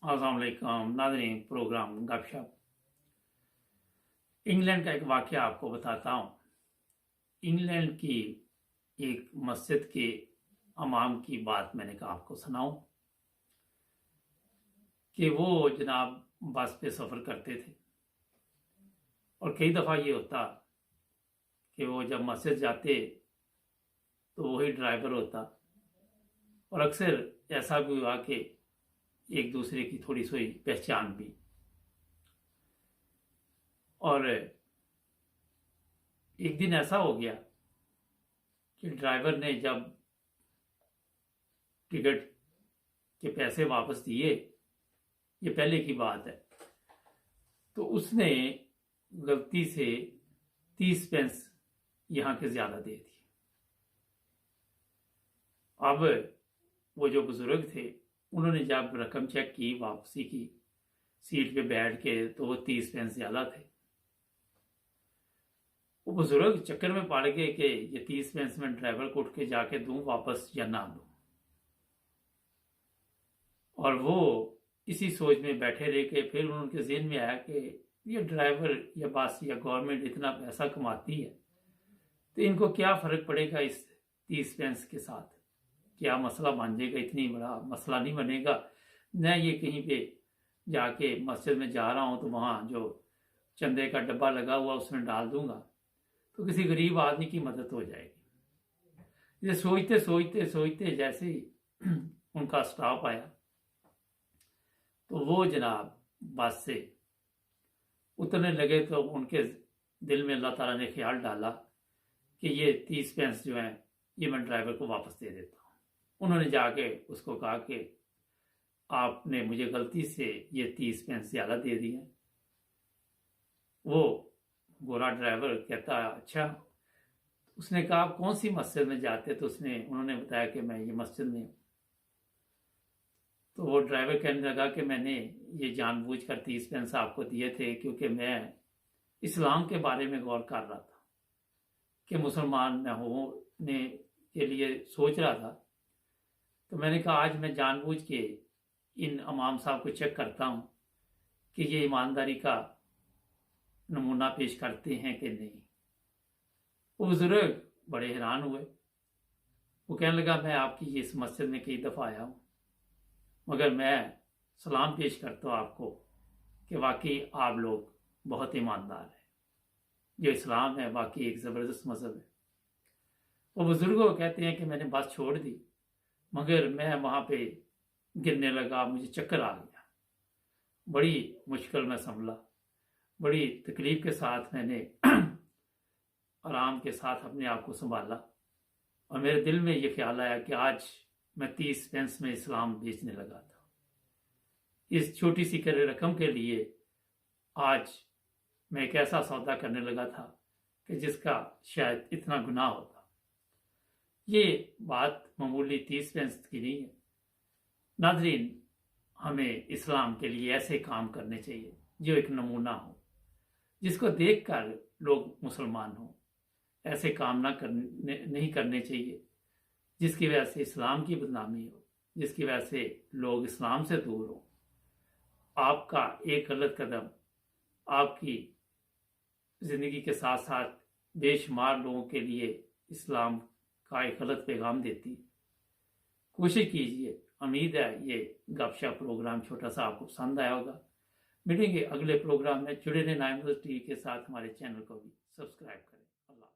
अस्सलाम वालेकुम नाज़रीन। प्रोग्राम गपशप इंग्लैंड का एक वाक़या आपको बताता हूँ। इंग्लैंड की एक मस्जिद के इमाम की बात मैंने कहा आपको सुनाऊं कि वो जनाब बस पे सफ़र करते थे और कई दफ़ा ये होता कि वो जब मस्जिद जाते तो वही ड्राइवर होता और अक्सर ऐसा भी हुआ कि एक दूसरे की थोड़ी सी पहचान भी। और एक दिन ऐसा हो गया कि ड्राइवर ने जब टिकट के पैसे वापस दिए, ये पहले की बात है, तो उसने गलती से 30 पेंस यहाँ के ज़्यादा दे दिए। अब वो जो बुज़ुर्ग थे उन्होंने जब रकम चेक की वापसी की सीट पे बैठ के, तो वो 30 पेंस ज़्यादा थे। वो बुजुर्ग चक्कर में पड़ गए कि ये 30 पेंस में ड्राइवर को उठ के जाके दूं वापस या ना दूं, और वो इसी सोच में बैठे रह के फिर उनके ज़हन में आया कि ये ड्राइवर या बस या गवर्नमेंट इतना पैसा कमाती है तो इनको क्या फ़र्क पड़ेगा इस 30 पेंस के साथ, क्या मसला बन जाएगा, इतनी बड़ा मसला नहीं बनेगा। मैं ये कहीं पे जाके मस्जिद में जा रहा हूँ तो वहाँ जो चंदे का डब्बा लगा हुआ उसमें डाल दूंगा तो किसी गरीब आदमी की मदद हो जाएगी। ये सोचते सोचते सोचते जैसे ही उनका स्टॉप आया तो वो जनाब बस से उतरने लगे तो उनके दिल में अल्लाह ताला ने ख्याल डाला कि ये 30 पेंस जो हैं ये मैं ड्राइवर को वापस दे देता हूँ। उन्होंने जाके उसको कहा कि आपने मुझे गलती से ये 30 पेंस ज़्यादा दे दिए। वो गोरा ड्राइवर कहता अच्छा। उसने कहा आप कौन सी मस्जिद में जाते, तो उन्होंने बताया कि मैं ये मस्जिद में हूँ। तो वो ड्राइवर कहने लगा कि मैंने ये जानबूझकर 30 पेंस आपको दिए थे क्योंकि मैं इस्लाम के बारे में गौर कर रहा था कि मुसलमान मैं होने के लिए सोच रहा था। तो मैंने कहा आज मैं जानबूझ के इन इमाम साहब को चेक करता हूँ कि ये ईमानदारी का नमूना पेश करते हैं कि नहीं। वो बुजुर्ग बड़े हैरान हुए। वो कहने लगा मैं आपकी इस मस्जिद में कई दफ़ा आया हूँ मगर मैं सलाम पेश करता हूँ आपको कि वाकई आप लोग बहुत ईमानदार हैं। जो इस्लाम है वाकई एक ज़बरदस्त मज़हब है। वो बुजुर्गों कहते हैं कि मैंने बस छोड़ दी मगर मैं वहाँ पे गिरने लगा, मुझे चक्कर आ गया। बड़ी मुश्किल में संभला, बड़ी तकलीफ के साथ मैंने आराम के साथ अपने आप को संभाला और मेरे दिल में ये ख्याल आया कि आज मैं 30 पेंस में इस्लाम बेचने लगा था। इस छोटी सी रकम के लिए आज मैं एक ऐसा सौदा करने लगा था कि जिसका शायद इतना गुनाह होता। ये बात मामूली 30 पेंस की नहीं है नाज़रीन। हमें इस्लाम के लिए ऐसे काम करने चाहिए जो एक नमूना हो, जिसको देखकर लोग मुसलमान हों। ऐसे काम नहीं करने चाहिए जिसकी वजह से इस्लाम की बदनामी हो, जिसकी वजह से लोग इस्लाम से दूर हों। आपका एक गलत कदम आपकी ज़िंदगी के साथ साथ बेशुमार लोगों के लिए इस्लाम का एक गलत पैगाम देती है। कोशिश कीजिए। उम्मीद है ये गपशप प्रोग्राम छोटा सा आपको पसंद आया होगा। मिलेंगे अगले प्रोग्राम में। जुड़े रहें नाइम टीवी के साथ। हमारे चैनल को भी सब्सक्राइब करें। अल्लाह।